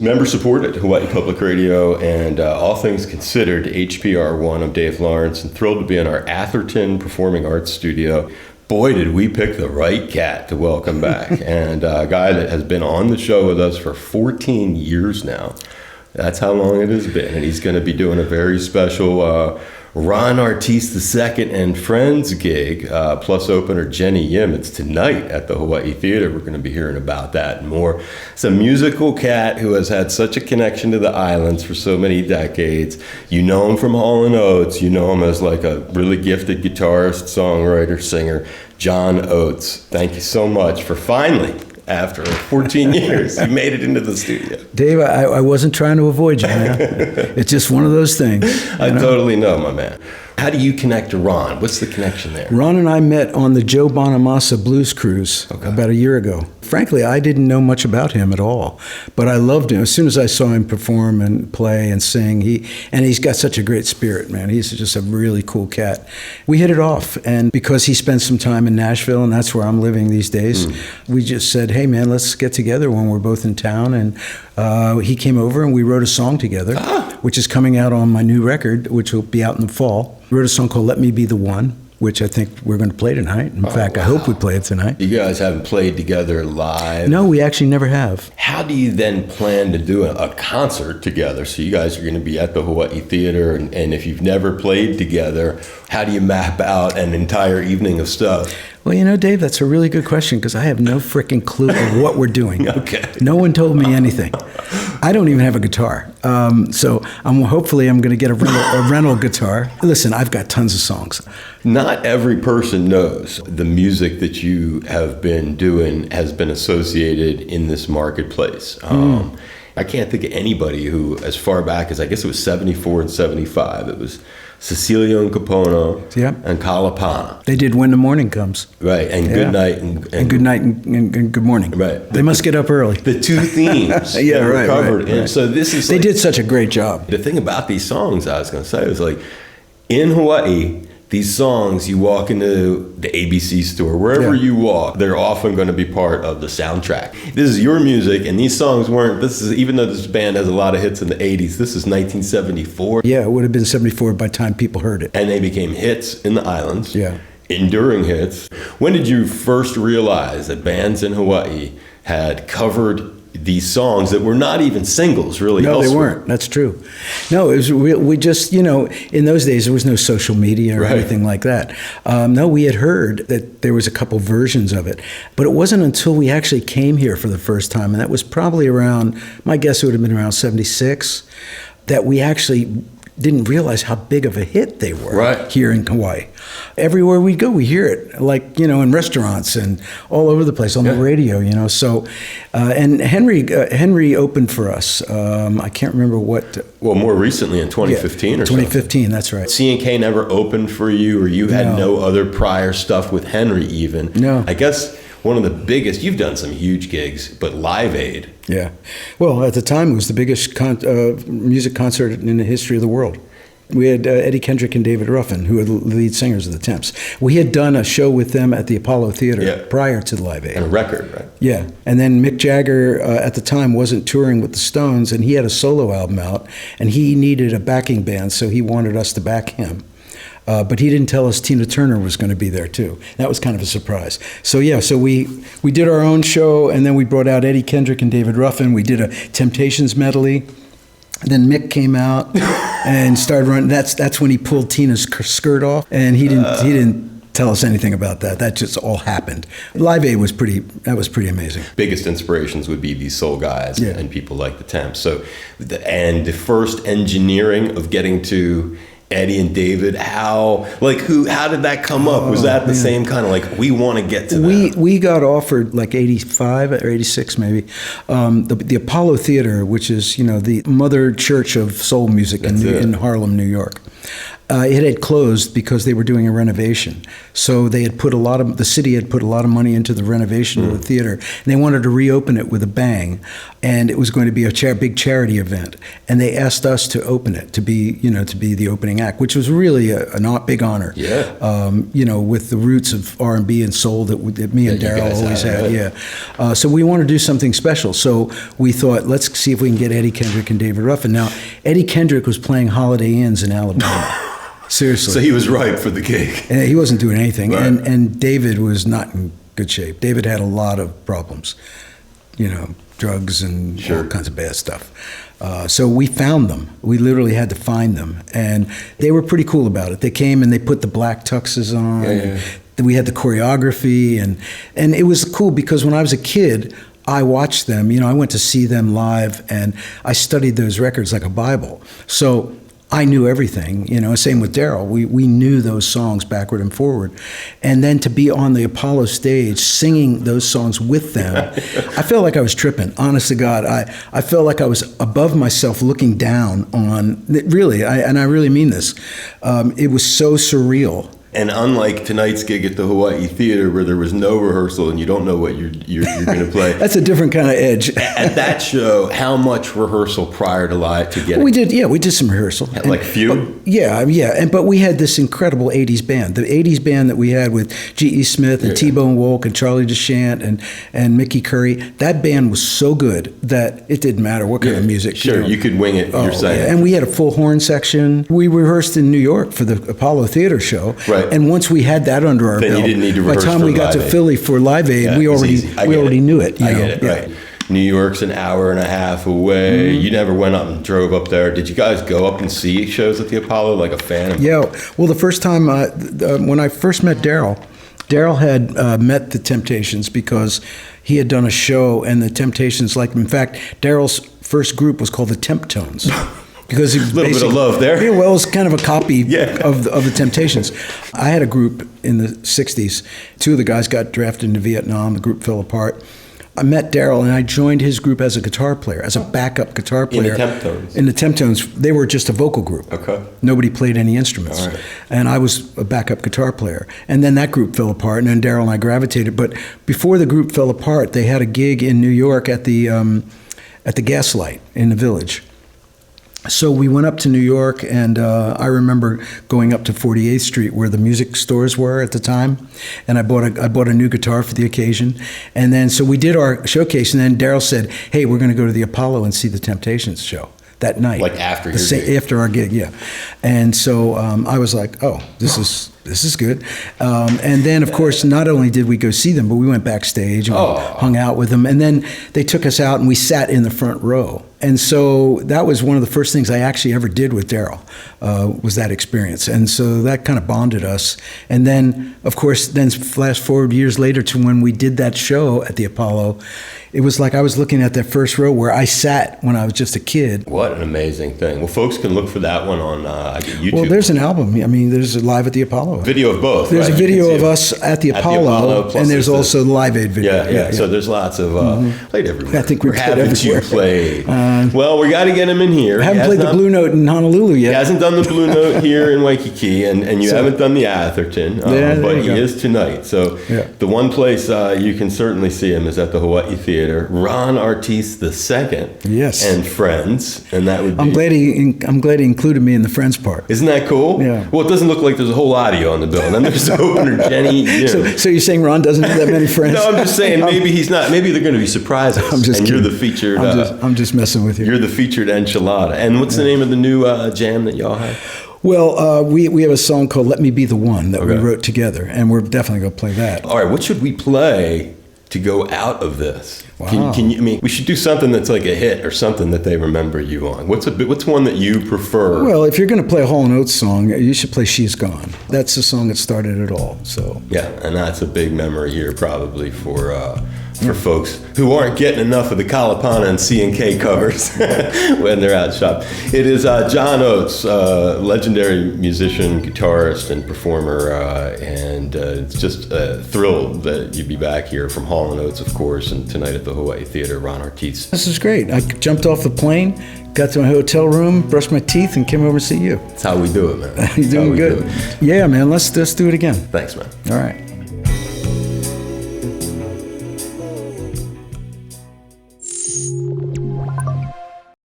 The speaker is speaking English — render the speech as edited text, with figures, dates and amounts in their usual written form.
Member supported Hawaii Public Radio and all things considered, HPR1. I'm Dave Lawrence and thrilled to be in our Atherton Performing Arts studio. Boy, did we pick the right cat to welcome back. And a guy that has been on the show with us for 14 years now. That's how long it has been. And he's going to be doing a very special Ron Artiste II and Friends gig, plus opener Jenny Yim. It's tonight at the Hawaii Theater. We're going to be hearing about that and more. It's a musical cat who has had such a connection to the islands for so many decades. You know him from Hall & Oates. You know him as like a really gifted guitarist, songwriter, singer, John Oates. Thank you so much for finally, after 14 years, you made it into the studio. Dave, I wasn't trying to avoid you, man. It's just one of those things. I totally know, my man. How do you connect to Ron? What's the connection there? Ron and I met on the Joe Bonamassa Blues Cruise about a year ago. Frankly, I didn't know much about him at all, but I loved him. As soon as I saw him perform and play and sing, he's got such a great spirit, man. He's just a really cool cat. We hit it off, and because he spent some time in Nashville, and that's where I'm living these days, we just said, hey, man, let's get together when we're both in town, and he came over and we wrote a song together, which is coming out on my new record, which will be out in the fall. We wrote a song called Let Me Be the One, which I think we're going to play tonight. In fact, I hope we play it tonight. You guys haven't played together live? No, we actually never have. How do you then plan to do a concert together? So you guys are going to be at the Hawaii Theater, and if you've never played together, how do you map out an entire evening of stuff? Well, you know, Dave, that's a really good question because I have no freaking clue of what we're doing. Okay. No one told me anything. I don't even have a guitar. So hopefully I'm going to get a rental guitar. Listen, I've got tons of songs. Not every person knows the music that you have been doing has been associated in this marketplace. I can't think of anybody who, as far back as I guess it was 74 and 75, it was Cecilia and Capono and Kalapana. They did When the Morning Comes. Right, and Good Night. And Good Night and Good Morning. Right. They must get up early. The two themes were covered. Right. And so this is they did such a great job. The thing about these songs, I was going to say, was like, in Hawaii, these songs, you walk into the ABC store, wherever you walk, they're often going to be part of the soundtrack. This is your music, and these songs weren't, even though this band has a lot of hits in the 80s, this is 1974. Yeah, it would have been 74 by the time people heard it. And they became hits in the islands. Yeah. Enduring hits. When did you first realize that bands in Hawaii had covered these songs that were not even singles, really? No, elsewhere? They weren't. That's true. No, it was we just, in those days there was no social media or anything like that. No, we had heard that there was a couple versions of it, but it wasn't until we actually came here for the first time, and that was probably around, my guess it would have been around 76, that we actually didn't realize how big of a hit they were here in Hawaii. Everywhere we go, we hear it, like, in restaurants and all over the place on the radio, So, and Henry opened for us. I can't remember what. Well, more recently in 2015 or 2015, something. that's right. C&K never opened for you, or you had no other prior stuff with Henry even. No. I guess one of the biggest, you've done some huge gigs, but Live Aid. Yeah. Well, at the time, it was the biggest music concert in the history of the world. We had Eddie Kendrick and David Ruffin, who were the lead singers of the Temps. We had done a show with them at the Apollo Theater prior to the Live Aid. And a record, right? Yeah. And then Mick Jagger, at the time, wasn't touring with the Stones, and he had a solo album out, and he needed a backing band, so he wanted us to back him. But he didn't tell us Tina Turner was going to be there too. That was kind of a surprise. So we did our own show, and then we brought out Eddie Kendrick and David Ruffin. We did a Temptations medley. Then Mick came out and started running. That's when he pulled Tina's skirt off, and he didn't tell us anything about that. That just all happened. Live Aid was pretty amazing. Biggest inspirations would be these soul guys and people like the Temps. So, the first engineering of getting to Eddie and David, how did that come up? Was that the same kind of like, we want to get to that? We got offered like 85 or 86 maybe, the Apollo Theater, which is, the mother church of soul music in Harlem, New York. It had closed because they were doing a renovation. So the city had put a lot of money into the renovation of the theater, and they wanted to reopen it with a bang. And it was going to be a big charity event. And they asked us to open it, to be the opening act, which was really a not big honor. Yeah. With the roots of R&B and soul that me and Daryl always had. Right? Yeah. So we wanted to do something special. So we thought, let's see if we can get Eddie Kendrick and David Ruffin. Now, Eddie Kendrick was playing Holiday Inns in Alabama. Seriously. So he was ripe for the gig. And he wasn't doing anything. Right. And David was not in good shape. David had a lot of problems, drugs and all kinds of bad stuff. So we found them. We literally had to find them. And they were pretty cool about it. They came and they put the black tuxes on. Yeah. We had the choreography. And it was cool because when I was a kid, I watched them. I went to see them live and I studied those records like a Bible. So I knew everything, same with Daryl. We knew those songs backward and forward. And then to be on the Apollo stage singing those songs with them, I felt like I was tripping, honest to God. I felt like I was above myself looking down on, really, and I really mean this. It was so surreal. And unlike tonight's gig at the Hawaii Theater, where there was no rehearsal and you don't know what you're going to play. That's a different kind of edge. At that show, how much rehearsal prior to live to get it? We did some rehearsal. Like few? But we had this incredible 80s band. The 80s band that we had with G.E. Smith and T-Bone Walk and Charlie DeChant and Mickey Curry, that band was so good that it didn't matter what kind of music. Sure, you could wing it, you're saying. Yeah. And we had a full horn section. We rehearsed in New York for the Apollo Theater show. Right. And once we had that under our then belt, you didn't need to by the time we got to Philly for Live Aid, we already knew it. I get it, right. New York's an hour and a half away. You never went up and drove up there. Did you guys go up and see shows at the Apollo like a fan? Yeah. Well, the first time, when I first met Daryl had met the Temptations because he had done a show, and the Temptations, in fact, Daryl's first group was called the Temptones. Because a little bit of love there. Yeah, well, it's kind of a copy of the Temptations. I had a group in the 60s. Two of the guys got drafted into Vietnam. The group fell apart. I met Daryl, and I joined his group as a guitar player, as a backup guitar player. In the Temptones? In the Temptones. They were just a vocal group. Okay. Nobody played any instruments. All right. And I was a backup guitar player. And then that group fell apart, and then Daryl and I gravitated. But before the group fell apart, they had a gig in New York at the Gaslight in the Village. So we went up to New York, and I remember going up to 48th Street where the music stores were at the time, and I bought a new guitar for the occasion. And then so we did our showcase, and then Daryl said, "Hey, we're going to go to the Apollo and see the Temptations show that night." Like after your gig? After our gig, yeah. And so I was like, "Oh, this is good." And then, of course, not only did we go see them, but we went backstage and hung out with them. And then they took us out, and we sat in the front row. And so that was one of the first things I actually ever did with Daryl, was that experience. And so that kind of bonded us. And then, of course, flash forward years later to when we did that show at the Apollo. It was like I was looking at that first row where I sat when I was just a kid. What an amazing thing. Well, folks can look for that one on YouTube. Well, there's an album. I mean, there's a Live at the Apollo. Video of both. There's right? a video of us at the Apollo, and there's also the Live Aid video. Yeah. So there's lots of played everywhere. I think we played everywhere. You played? Well, we got to get him in here. I haven't played the Blue Note in Honolulu yet. He hasn't done the Blue Note here in Waikiki, and you haven't done the Atherton, but he is tonight. So the one place you can certainly see him is at the Hawaii Theater. Ron Oates II, yes, and friends, and that would be. I'm glad he included me in the friends part. Isn't that cool? Yeah. Well, it doesn't look like there's a whole lot of you on the bill. And then there's the opener, Jenny. So you're saying Ron doesn't have that many friends? No, I'm just saying maybe he's not. Maybe they're going to be surprises. I'm just kidding. You're the featured. I'm just messing with you. You're the featured enchilada. And what's the name of the new jam that y'all have? Well, we have a song called "Let Me Be the One" that we wrote together, and we're definitely going to play that. All right, what should we play to go out of this? Wow. Can you? I mean, we should do something that's like a hit or something that they remember you on. What's one that you prefer? Well, if you're going to play a Hall & Oates song, you should play "She's Gone." That's the song that started it all. So yeah, and that's a big memory here probably for folks who aren't getting enough of the Kalapana and C&K covers when they're out shop. It is John Oates, legendary musician, guitarist, and performer, and it's just thrilled that you'd be back here from Hall & Oates, of course, and tonight at the Hawaii Theater, Ron Oates. This is great. I jumped off the plane, got to my hotel room, brushed my teeth, and came over to see you. That's how we do it, man. You're doing good. Yeah, man. Let's do it again. Thanks, man. All right.